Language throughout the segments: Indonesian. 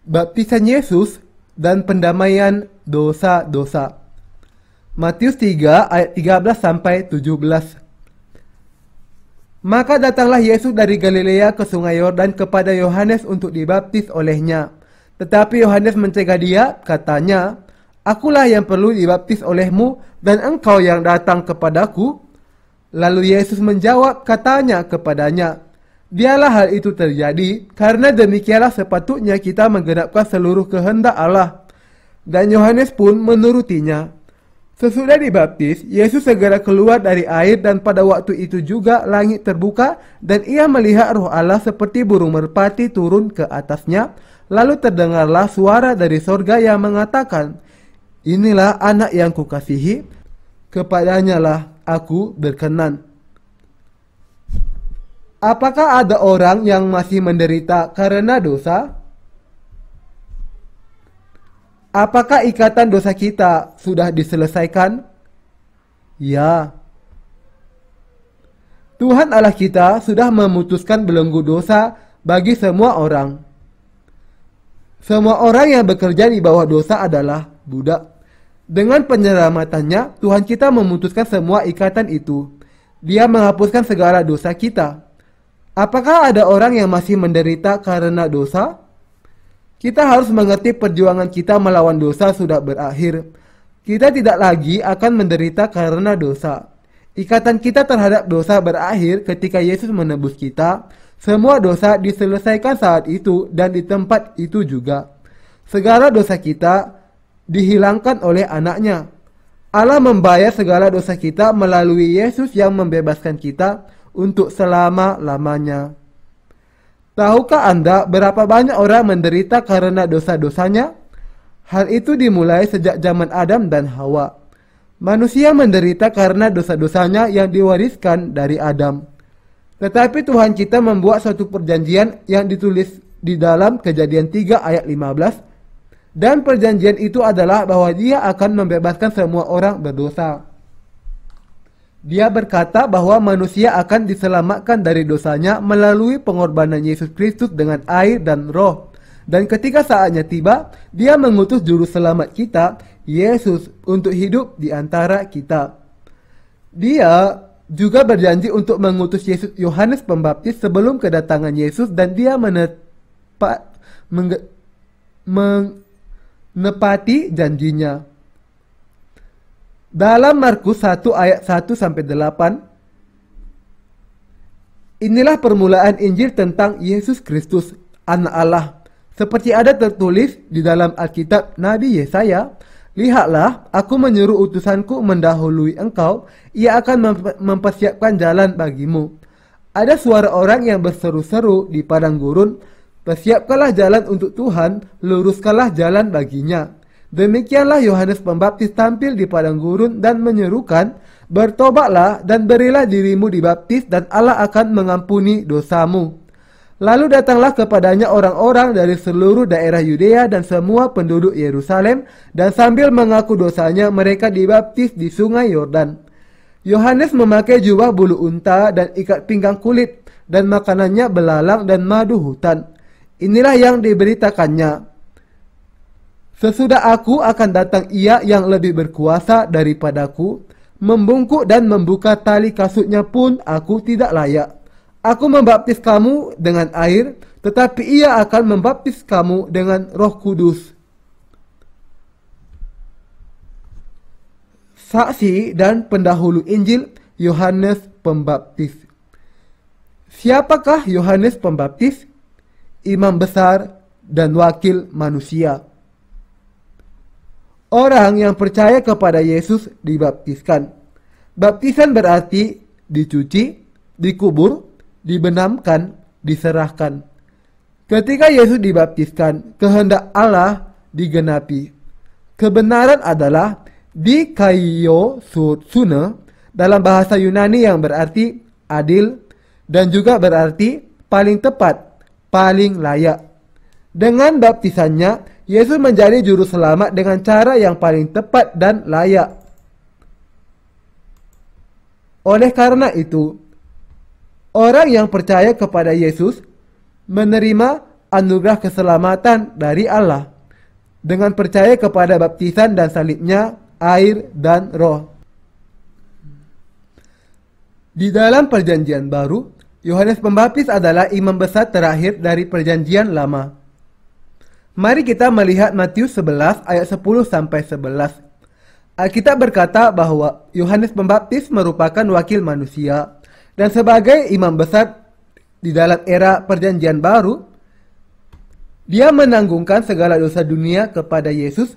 Baptisan Yesus dan pendamaian dosa-dosa. Matius 3 ayat 13 sampai 17. Maka datanglah Yesus dari Galilea ke Sungai Yordan kepada Yohanes untuk dibaptis olehnya. Tetapi Yohanes mencegah dia, katanya, "Akulah yang perlu dibaptis olehmu, dan engkau yang datang kepadaku?" Lalu Yesus menjawab, katanya kepadanya, "Biarlah hal itu terjadi, karena demikianlah sepatutnya kita menggenapkan seluruh kehendak Allah." Dan Yohanes pun menurutinya. Sesudah dibaptis, Yesus segera keluar dari air, dan pada waktu itu juga langit terbuka, dan ia melihat Roh Allah seperti burung merpati turun ke atasnya. Lalu terdengarlah suara dari sorga yang mengatakan, "Inilah anak yang kukasihi, kepadanya lah aku berkenan." Apakah ada orang yang masih menderita karena dosa? Apakah ikatan dosa kita sudah diselesaikan? Ya. Tuhan Allah kita sudah memutuskan belenggu dosa bagi semua orang. Semua orang yang bekerja di bawah dosa adalah budak. Dengan penyelamatannya, Tuhan kita memutuskan semua ikatan itu. Dia menghapuskan segala dosa kita. Apakah ada orang yang masih menderita karena dosa? Kita harus mengerti perjuangan kita melawan dosa sudah berakhir. Kita tidak lagi akan menderita karena dosa. Ikatan kita terhadap dosa berakhir ketika Yesus menebus kita. Semua dosa diselesaikan saat itu dan di tempat itu juga. Segala dosa kita dihilangkan oleh anaknya. Allah membayar segala dosa kita melalui Yesus yang membebaskan kita untuk selama-lamanya. Tahukah Anda berapa banyak orang menderita karena dosa-dosanya? Hal itu dimulai sejak zaman Adam dan Hawa. Manusia menderita karena dosa-dosanya yang diwariskan dari Adam. Tetapi Tuhan kita membuat suatu perjanjian yang ditulis di dalam Kejadian 3 ayat 15. Dan perjanjian itu adalah bahwa Dia akan membebaskan semua orang berdosa. Dia berkata bahwa manusia akan diselamatkan dari dosanya melalui pengorbanan Yesus Kristus dengan air dan roh. Dan ketika saatnya tiba, Dia mengutus juru selamat kita, Yesus, untuk hidup di antara kita. Dia juga berjanji untuk mengutus Yohanes Pembaptis sebelum kedatangan Yesus, dan Dia menepati janjinya. Dalam Markus 1 ayat 1-8, inilah permulaan Injil tentang Yesus Kristus, Anak Allah. Seperti ada tertulis di dalam Alkitab Nabi Yesaya, "Lihatlah, aku menyuruh utusanku mendahului engkau, ia akan mempersiapkan jalan bagimu." Ada suara orang yang berseru-seru di padang gurun, "Persiapkanlah jalan untuk Tuhan, luruskanlah jalan baginya." Demikianlah Yohanes Pembaptis tampil di padang gurun dan menyerukan, "Bertobatlah dan berilah dirimu dibaptis, dan Allah akan mengampuni dosamu." Lalu datanglah kepadanya orang-orang dari seluruh daerah Yudea dan semua penduduk Yerusalem, dan sambil mengaku dosanya mereka dibaptis di Sungai Yordan. Yohanes memakai jubah bulu unta dan ikat pinggang kulit, dan makanannya belalang dan madu hutan. Inilah yang diberitakannya. Sesudah aku akan datang Ia yang lebih berkuasa daripadaku, membungkuk dan membuka tali kasutnya pun aku tidak layak. Aku membaptis kamu dengan air, tetapi Ia akan membaptis kamu dengan Roh Kudus. Saksi dan pendahulu Injil Yohanes Pembaptis. Siapakah Yohanes Pembaptis? Imam besar dan wakil manusia. Orang yang percaya kepada Yesus dibaptiskan. Baptisan berarti dicuci, dikubur, dibenamkan, diserahkan. Ketika Yesus dibaptiskan, kehendak Allah digenapi. Kebenaran adalah dikaio sune dalam bahasa Yunani yang berarti adil dan juga berarti paling tepat, paling layak. Dengan baptisannya, Yesus menjadi juru selamat dengan cara yang paling tepat dan layak. Oleh karena itu, orang yang percaya kepada Yesus menerima anugerah keselamatan dari Allah dengan percaya kepada baptisan dan salibnya, air dan roh. Di dalam perjanjian baru, Yohanes Pembaptis adalah imam besar terakhir dari perjanjian lama. Mari kita melihat Matius 11 ayat 10 sampai 11. Alkitab berkata bahwa Yohanes Pembaptis merupakan wakil manusia dan sebagai imam besar di dalam era perjanjian baru, dia menanggungkan segala dosa dunia kepada Yesus.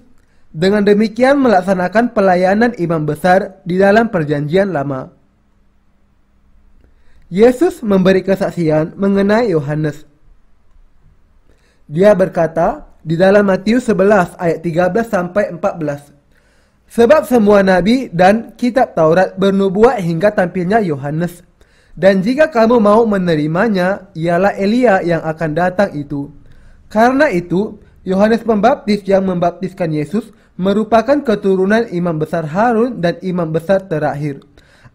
Dengan demikian melaksanakan pelayanan imam besar di dalam perjanjian lama. Yesus memberi kesaksian mengenai Yohanes. Dia berkata di dalam Matius 11 ayat 13 sampai 14. Sebab semua nabi dan kitab Taurat bernubuat hingga tampilnya Yohanes. Dan jika kamu mau menerimanya, ialah Elia yang akan datang itu. Karena itu, Yohanes Pembaptis yang membaptiskan Yesus merupakan keturunan imam besar Harun dan imam besar terakhir.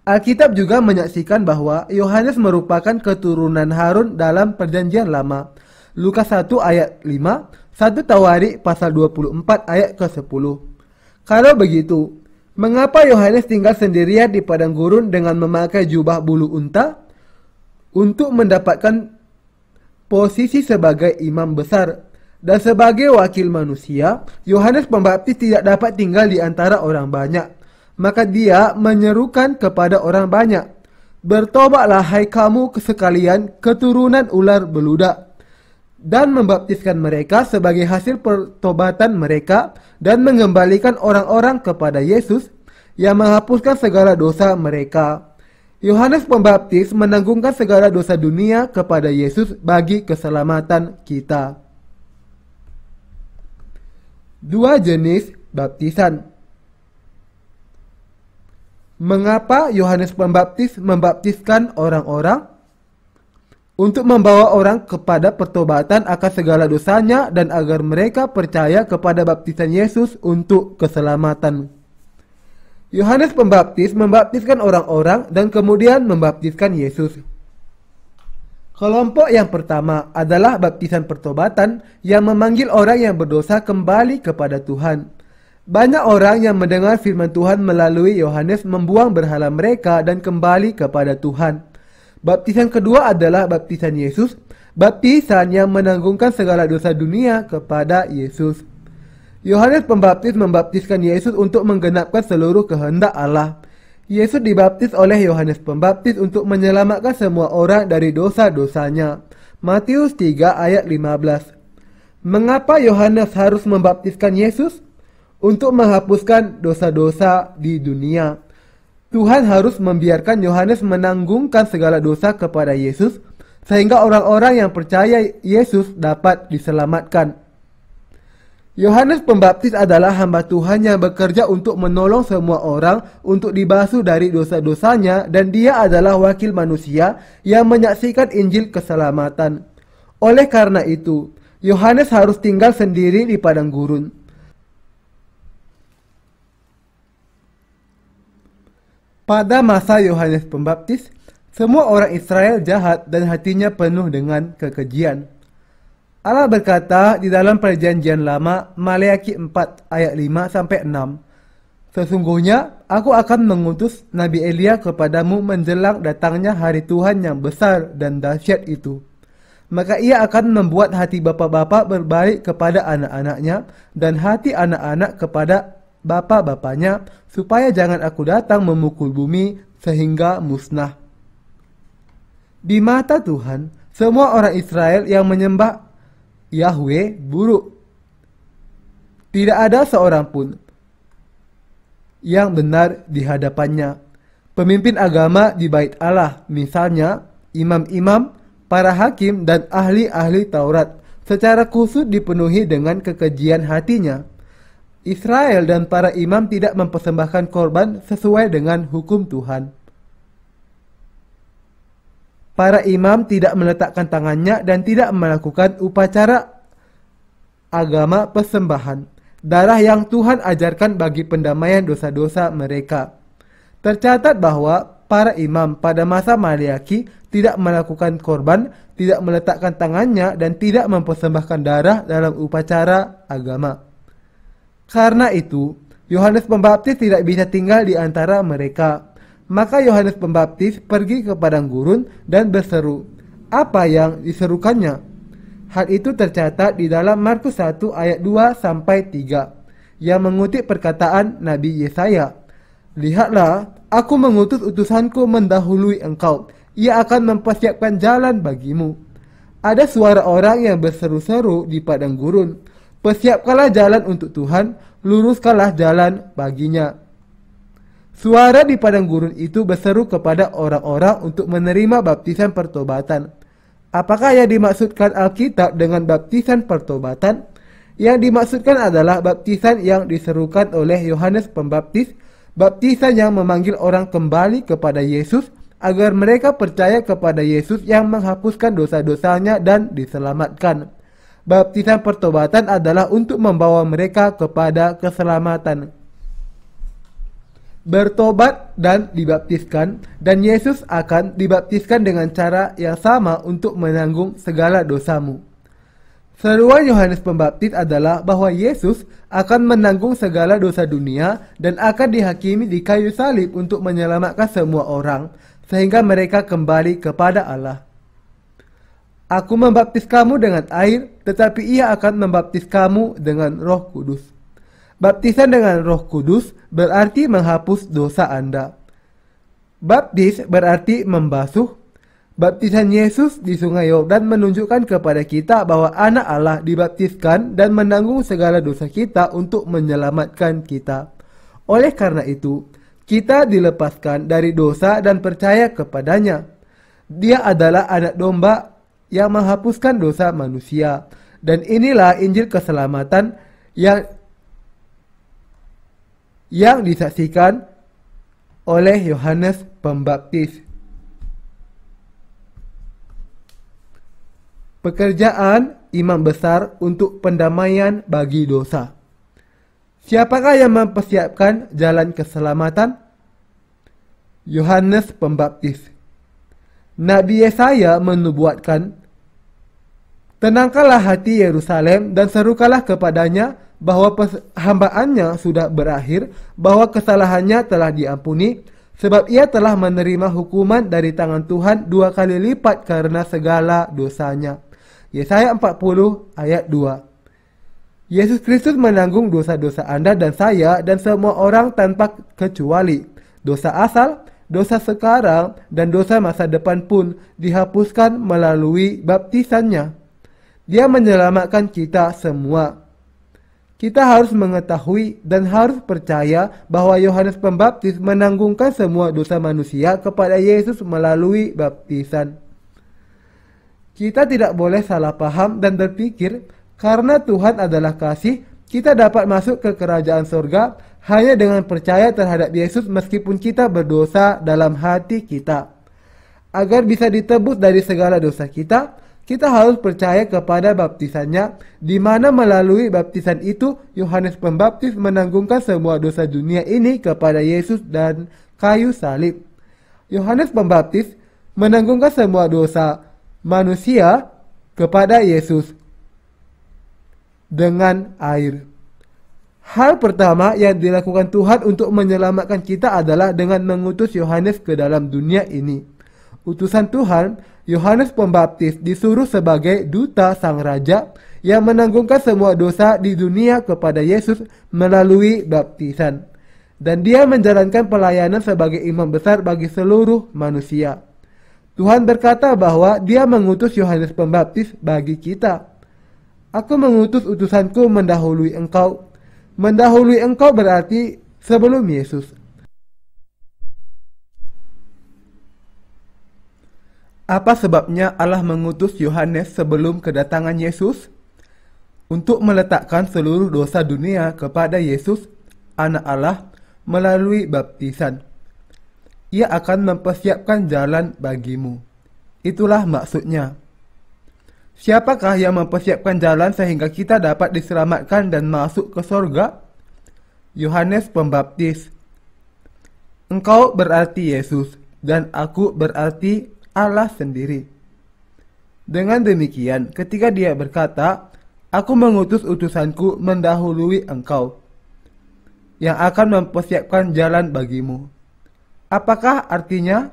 Alkitab juga menyaksikan bahwa Yohanes merupakan keturunan Harun dalam perjanjian lama. Lukas 1 ayat 5, 1 Tawarik pasal 24 ayat ke-10. Kalau begitu, mengapa Yohanes tinggal sendirian di padang gurun dengan memakai jubah bulu unta? Untuk mendapatkan posisi sebagai imam besar. Dan sebagai wakil manusia, Yohanes Pembaptis tidak dapat tinggal di antara orang banyak. Maka dia menyerukan kepada orang banyak, "Bertobatlah hai kamu sekalian keturunan ular beludak," dan membaptiskan mereka sebagai hasil pertobatan mereka dan mengembalikan orang-orang kepada Yesus yang menghapuskan segala dosa mereka. Yohanes Pembaptis menanggungkan segala dosa dunia kepada Yesus bagi keselamatan kita. Dua jenis baptisan. Mengapa Yohanes Pembaptis membaptiskan orang-orang? Untuk membawa orang kepada pertobatan akan segala dosanya dan agar mereka percaya kepada baptisan Yesus untuk keselamatan. Yohanes Pembaptis membaptiskan orang-orang dan kemudian membaptiskan Yesus. Kelompok yang pertama adalah baptisan pertobatan yang memanggil orang yang berdosa kembali kepada Tuhan. Banyak orang yang mendengar firman Tuhan melalui Yohanes membuang berhala mereka dan kembali kepada Tuhan. Baptisan kedua adalah baptisan Yesus, baptisan yang menanggungkan segala dosa dunia kepada Yesus. Yohanes Pembaptis membaptiskan Yesus untuk menggenapkan seluruh kehendak Allah. Yesus dibaptis oleh Yohanes Pembaptis untuk menyelamatkan semua orang dari dosa-dosanya. Matius 3 ayat 15. Mengapa Yohanes harus membaptiskan Yesus? Untuk menghapuskan dosa-dosa di dunia. Tuhan harus membiarkan Yohanes menanggungkan segala dosa kepada Yesus, sehingga orang-orang yang percaya Yesus dapat diselamatkan. Yohanes Pembaptis adalah hamba Tuhan yang bekerja untuk menolong semua orang untuk dibasuh dari dosa-dosanya, dan dia adalah wakil manusia yang menyaksikan Injil keselamatan. Oleh karena itu, Yohanes harus tinggal sendiri di padang gurun. Pada masa Yohanes Pembaptis, semua orang Israel jahat dan hatinya penuh dengan kekejian. Allah berkata di dalam Perjanjian Lama, Maleakhi 4 ayat 5-6, "Sesungguhnya aku akan mengutus Nabi Elia kepadamu menjelang datangnya hari Tuhan yang besar dan dahsyat itu. Maka ia akan membuat hati bapa-bapa berbalik kepada anak-anaknya dan hati anak-anak kepada bapa-bapanya, supaya jangan aku datang memukul bumi sehingga musnah." Di mata Tuhan, semua orang Israel yang menyembah Yahweh buruk. Tidak ada seorang pun yang benar di hadapannya. Pemimpin agama di Bait Allah, misalnya imam-imam, para hakim, dan ahli-ahli Taurat, secara khusus dipenuhi dengan kekejian hatinya. Israel dan para imam tidak mempersembahkan korban sesuai dengan hukum Tuhan. Para imam tidak meletakkan tangannya dan tidak melakukan upacara agama persembahan, darah yang Tuhan ajarkan bagi pendamaian dosa-dosa mereka. Tercatat bahwa para imam pada masa Maleakhi tidak melakukan korban, tidak meletakkan tangannya, dan tidak mempersembahkan darah dalam upacara agama. Karena itu, Yohanes Pembaptis tidak bisa tinggal di antara mereka. Maka Yohanes Pembaptis pergi ke padang gurun dan berseru. Apa yang diserukannya? Hal itu tercatat di dalam Markus 1 ayat 2-3 yang mengutip perkataan Nabi Yesaya. "Lihatlah, aku mengutus utusanku mendahului engkau. Ia akan mempersiapkan jalan bagimu." Ada suara orang yang berseru-seru di padang gurun. "Persiapkanlah jalan untuk Tuhan, luruskanlah jalan baginya." Suara di padang gurun itu berseru kepada orang-orang untuk menerima baptisan pertobatan. Apakah yang dimaksudkan Alkitab dengan baptisan pertobatan? Yang dimaksudkan adalah baptisan yang diserukan oleh Yohanes Pembaptis, baptisan yang memanggil orang kembali kepada Yesus agar mereka percaya kepada Yesus yang menghapuskan dosa-dosanya dan diselamatkan. Baptisan pertobatan adalah untuk membawa mereka kepada keselamatan. Bertobat dan dibaptiskan, dan Yesus akan dibaptiskan dengan cara yang sama untuk menanggung segala dosamu. Seruan Yohanes Pembaptis adalah bahwa Yesus akan menanggung segala dosa dunia dan akan dihakimi di kayu salib untuk menyelamatkan semua orang, sehingga mereka kembali kepada Allah. "Aku membaptis kamu dengan air, tetapi ia akan membaptis kamu dengan Roh Kudus." Baptisan dengan Roh Kudus berarti menghapus dosa Anda. Baptis berarti membasuh. Baptisan Yesus di Sungai Yordan menunjukkan kepada kita bahwa Anak Allah dibaptiskan dan menanggung segala dosa kita untuk menyelamatkan kita. Oleh karena itu, kita dilepaskan dari dosa dan percaya kepadanya. Dia adalah anak domba yang menghapuskan dosa manusia. Dan inilah Injil keselamatan yang disaksikan oleh Yohanes Pembaptis. Pekerjaan imam besar untuk pendamaian bagi dosa. Siapakah yang mempersiapkan jalan keselamatan? Yohanes Pembaptis. Nabi Yesaya menubuatkan, "Tenangkanlah hati Yerusalem dan serukanlah kepadanya bahwa hambaannya sudah berakhir, bahwa kesalahannya telah diampuni, sebab ia telah menerima hukuman dari tangan Tuhan 2 kali lipat karena segala dosanya." Yesaya 40 ayat 2. Yesus Kristus menanggung dosa-dosa Anda dan saya dan semua orang tanpa kecuali. Dosa asal, dosa sekarang, dan dosa masa depan pun dihapuskan melalui baptisannya. Dia menyelamatkan kita semua. Kita harus mengetahui dan harus percaya bahwa Yohanes Pembaptis menanggungkan semua dosa manusia kepada Yesus melalui baptisan. Kita tidak boleh salah paham dan berpikir karena Tuhan adalah kasih, kita dapat masuk ke kerajaan surga hanya dengan percaya terhadap Yesus meskipun kita berdosa dalam hati kita. Agar bisa ditebus dari segala dosa kita harus percaya kepada baptisannya, di mana melalui baptisan itu Yohanes Pembaptis menanggungkan semua dosa dunia ini kepada Yesus dan kayu salib. Yohanes Pembaptis menanggungkan semua dosa manusia kepada Yesus dengan air. Hal pertama yang dilakukan Tuhan untuk menyelamatkan kita adalah dengan mengutus Yohanes ke dalam dunia ini. Utusan Tuhan, Yohanes Pembaptis disuruh sebagai duta Sang Raja yang menanggungkan semua dosa di dunia kepada Yesus melalui baptisan. Dan dia menjalankan pelayanan sebagai imam besar bagi seluruh manusia. Tuhan berkata bahwa dia mengutus Yohanes Pembaptis bagi kita. Aku mengutus utusanku mendahului engkau. Mendahului engkau berarti sebelum Yesus. Apa sebabnya Allah mengutus Yohanes sebelum kedatangan Yesus? Untuk meletakkan seluruh dosa dunia kepada Yesus, Anak Allah, melalui baptisan. Ia akan mempersiapkan jalan bagimu. Itulah maksudnya. Siapakah yang mempersiapkan jalan sehingga kita dapat diselamatkan dan masuk ke sorga? Yohanes Pembaptis. Engkau berarti Yesus, dan aku berarti Allah sendiri. Dengan demikian, ketika dia berkata, aku mengutus utusanku mendahului engkau, yang akan mempersiapkan jalan bagimu. Apakah artinya?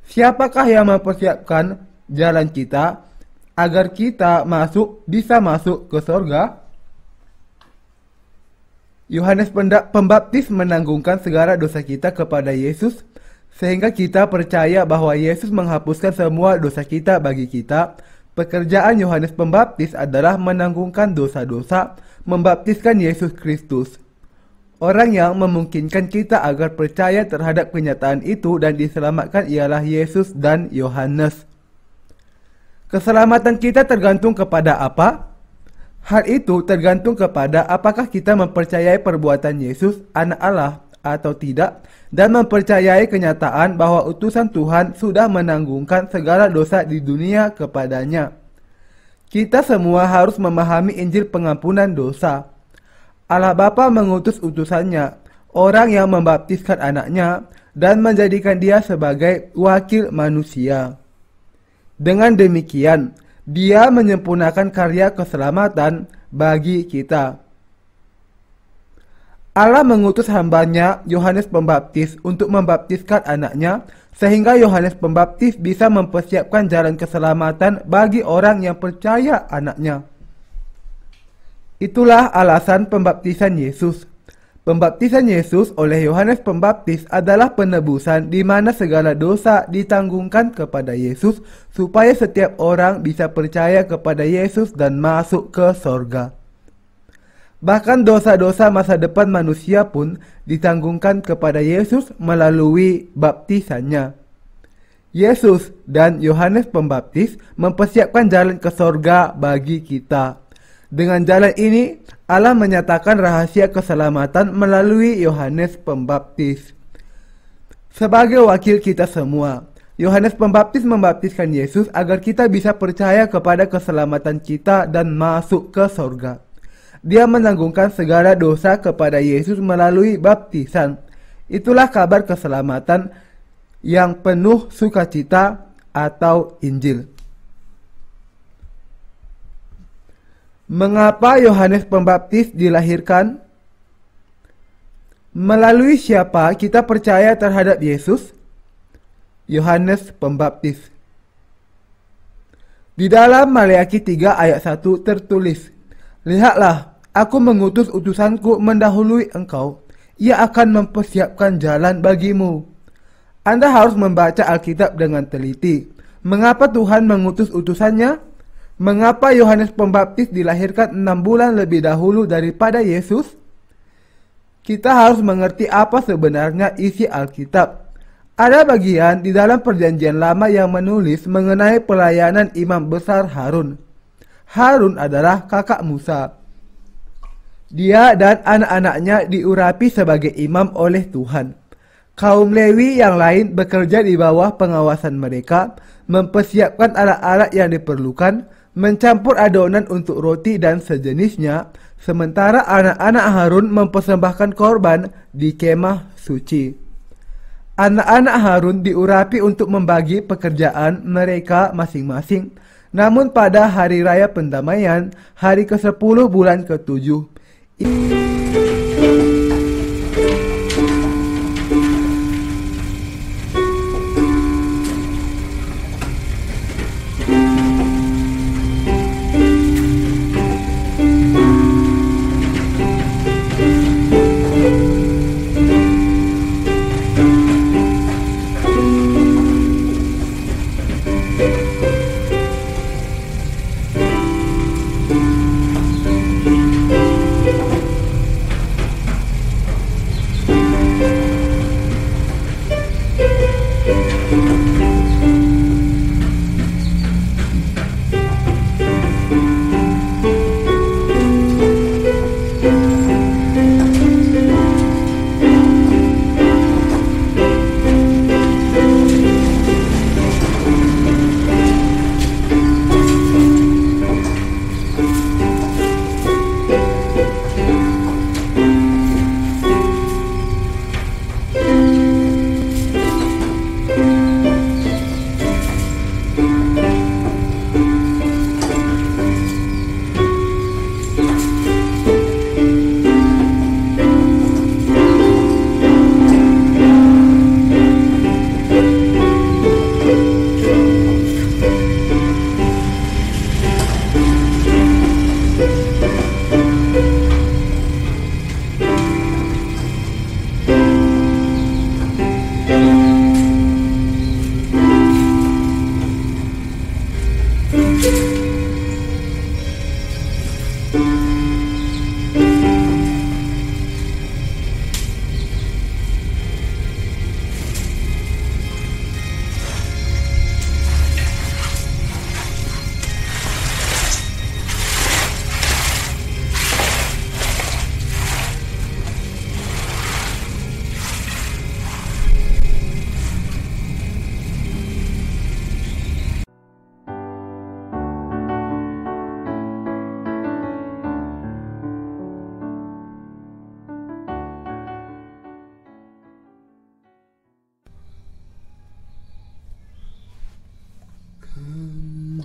Siapakah yang mempersiapkan jalan kita agar kita bisa masuk ke sorga? Yohanes Pembaptis menanggungkan segala dosa kita kepada Yesus, sehingga kita percaya bahwa Yesus menghapuskan semua dosa kita bagi kita. Pekerjaan Yohanes Pembaptis adalah menanggungkan dosa-dosa, membaptiskan Yesus Kristus. Orang yang memungkinkan kita agar percaya terhadap kenyataan itu dan diselamatkan ialah Yesus dan Yohanes. Keselamatan kita tergantung kepada apa? Hal itu tergantung kepada apakah kita mempercayai perbuatan Yesus, Anak Allah, atau tidak, dan mempercayai kenyataan bahwa utusan Tuhan sudah menanggungkan segala dosa di dunia kepadanya. Kita semua harus memahami Injil pengampunan dosa. Allah Bapa mengutus utusannya, orang yang membaptiskan anaknya, dan menjadikan dia sebagai wakil manusia. Dengan demikian, dia menyempurnakan karya keselamatan bagi kita. Allah mengutus hambanya, Yohanes Pembaptis, untuk membaptiskan anaknya, sehingga Yohanes Pembaptis bisa mempersiapkan jalan keselamatan bagi orang yang percaya anaknya. Itulah alasan pembaptisan Yesus. Pembaptisan Yesus oleh Yohanes Pembaptis adalah penebusan di mana segala dosa ditanggungkan kepada Yesus supaya setiap orang bisa percaya kepada Yesus dan masuk ke sorga. Bahkan dosa-dosa masa depan manusia pun ditanggungkan kepada Yesus melalui baptisannya. Yesus dan Yohanes Pembaptis mempersiapkan jalan ke sorga bagi kita. Dengan jalan ini, Allah menyatakan rahasia keselamatan melalui Yohanes Pembaptis. Sebagai wakil kita semua, Yohanes Pembaptis membaptiskan Yesus agar kita bisa percaya kepada keselamatan kita dan masuk ke sorga. Dia menanggungkan segala dosa kepada Yesus melalui baptisan. Itulah kabar keselamatan yang penuh sukacita atau Injil. Mengapa Yohanes Pembaptis dilahirkan? Melalui siapa kita percaya terhadap Yesus? Yohanes Pembaptis. Di dalam Maleakhi 3 ayat 1 tertulis, lihatlah, aku mengutus utusanku mendahului engkau. Ia akan mempersiapkan jalan bagimu. Anda harus membaca Alkitab dengan teliti. Mengapa Tuhan mengutus utusannya? Mengapa Yohanes Pembaptis dilahirkan 6 bulan lebih dahulu daripada Yesus? Kita harus mengerti apa sebenarnya isi Alkitab. Ada bagian di dalam Perjanjian Lama yang menulis mengenai pelayanan imam besar Harun. Harun adalah kakak Musa. Dia dan anak-anaknya diurapi sebagai imam oleh Tuhan. Kaum Lewi yang lain bekerja di bawah pengawasan mereka, mempersiapkan alat-alat yang diperlukan, mencampur adonan untuk roti dan sejenisnya, sementara anak-anak Harun mempersembahkan korban di kemah suci. Anak-anak Harun diurapi untuk membagi pekerjaan mereka masing-masing. Namun pada hari raya pendamaian, hari ke-10 bulan ke-7,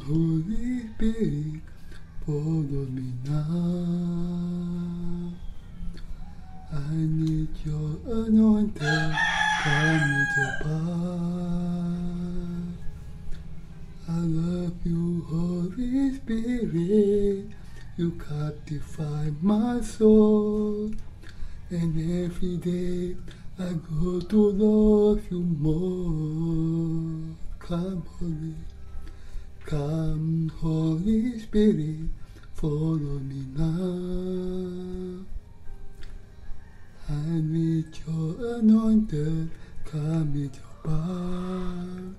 Holy Spirit, follow me now. I need your anointing, come with your power. I love you, Holy Spirit, you captivate my soul. And every day I go to love you more. Come, Holy Spirit, follow me now. I need your anointed, come with your power.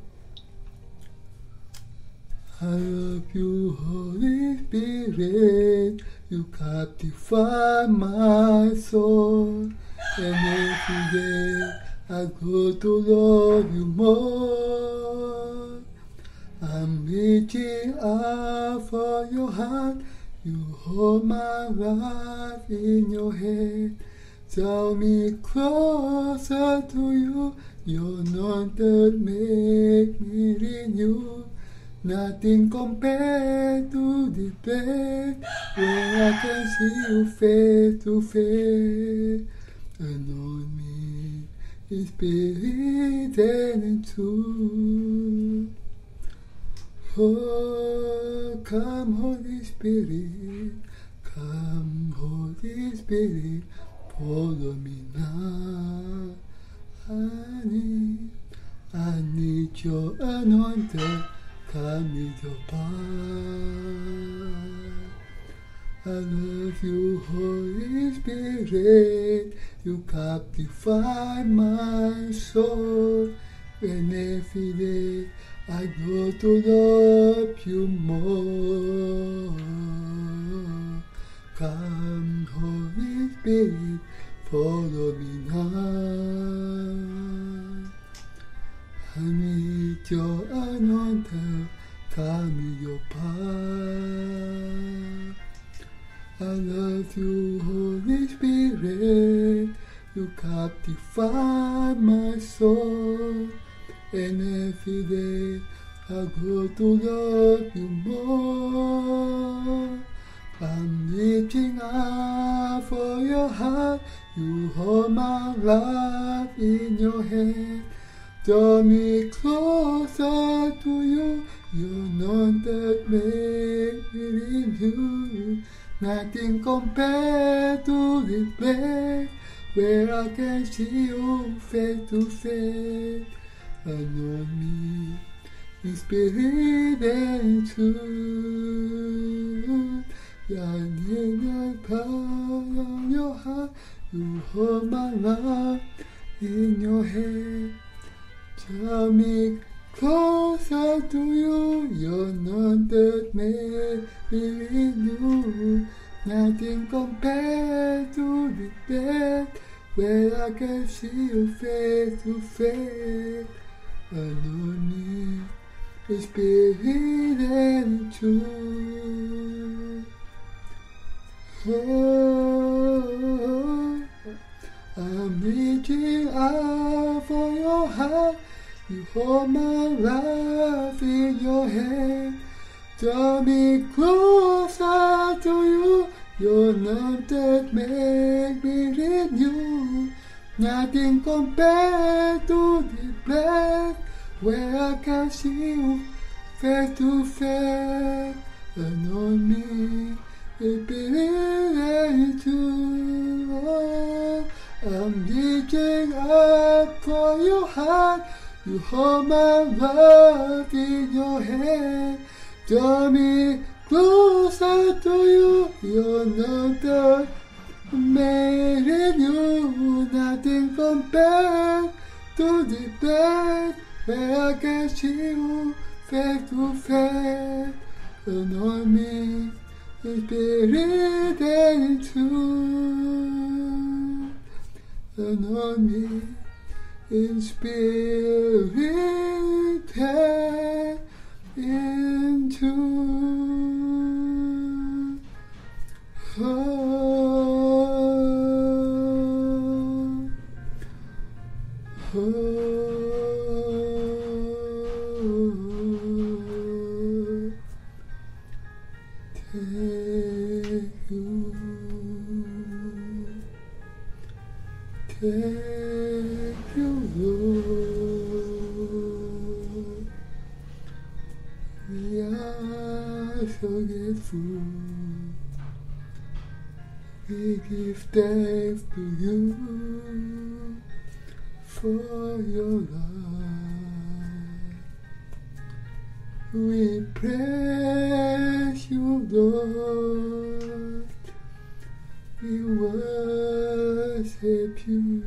I love you, Holy Spirit, you captivate my soul. And every day I go to love you more. I'm reaching out for your heart, you hold my life in your hand. Draw me closer to you, your anointed make me renew. Nothing compared to the place where I can see you face to face. Anoint me in spirit and in truth. Oh, come Holy Spirit, come Holy Spirit, follow me now. I need your anointing, come with your power. I love you, Holy Spirit, you captivate my soul. And every day I go to love you more. Come, Holy Spirit, follow me now. I need your anointing, come with your power. I love you, Holy Spirit, You captivate my soul, and every day I grow to love you more. I'm reaching out for your heart. You hold my life in your hand. Draw me closer to you. You're not that make me in you. Nothing compared to this place where I can see you face to face. Anoint me in spirit and truth. I need the power of your heart. You hold my life in your hand. Draw me closer to you. You're not that made in you. Nothing compared to the bed where I can see you face to face. Anoint me in spirit and truth. Oh, I'm reaching out for your heart. You hold my life in your hand. Draw me closer to you. You're not that make me in you. Nothing compared to the place where I can see you face to face. Anoint me in spirit and truth. I'm reaching up for your heart. You hold my life in your hand. Draw me closer to you. You're not the made in you. Nothing compared to the place where I can see you face to face. Anoint me in spirit and truth. Anoint me in spirit and in truth. Oh, thank you, Lord. We are so grateful. We give thanks to you for your love. We praise you, Lord. We worship you.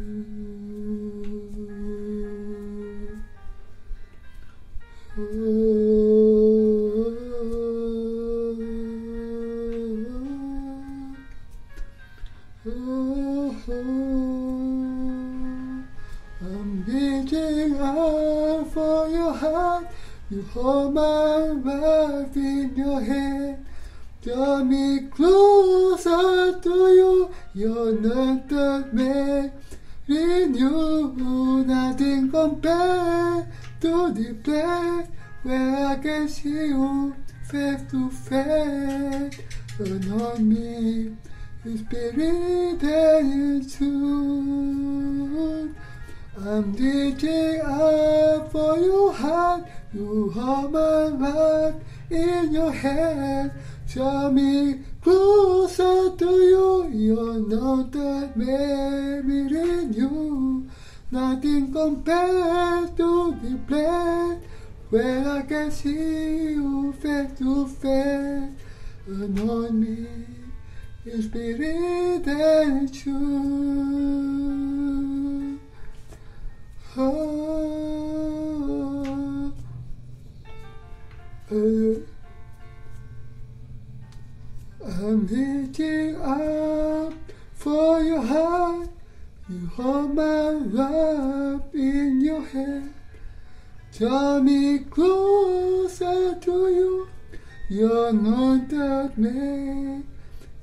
I'm reaching out for your heart. You hold my life in your hand. Draw me closer to you. You're not that man in you. Nothing compared to the place where I can see you face to face. Anoint me in spirit and in truth. I'm reaching out for your heart. You hold my life in your hand. Draw me closer to you. You're not that baby in you. Nothing compared to the place where I can see you face to face. Anoint me in spirit and truth. Oh, I'm reaching up for your heart. You hold my life in your hand. Draw me closer to you. You're not that man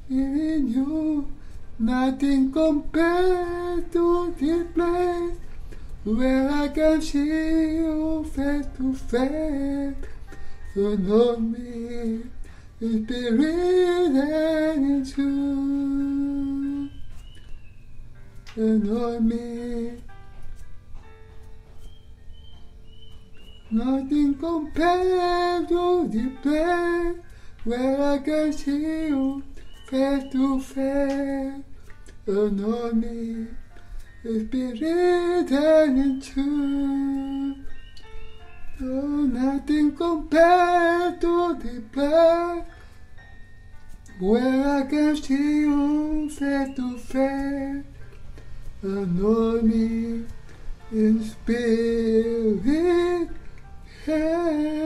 in you. Nothing compared to this place where I can see you face to face. You know me, in spirit and in truth. You know me. Nothing compared to this place where I can see you face to face. You know me, in spirit and in truth. Oh, nothing compared to the place where I can see you face to face. You know me in spirit. Hey.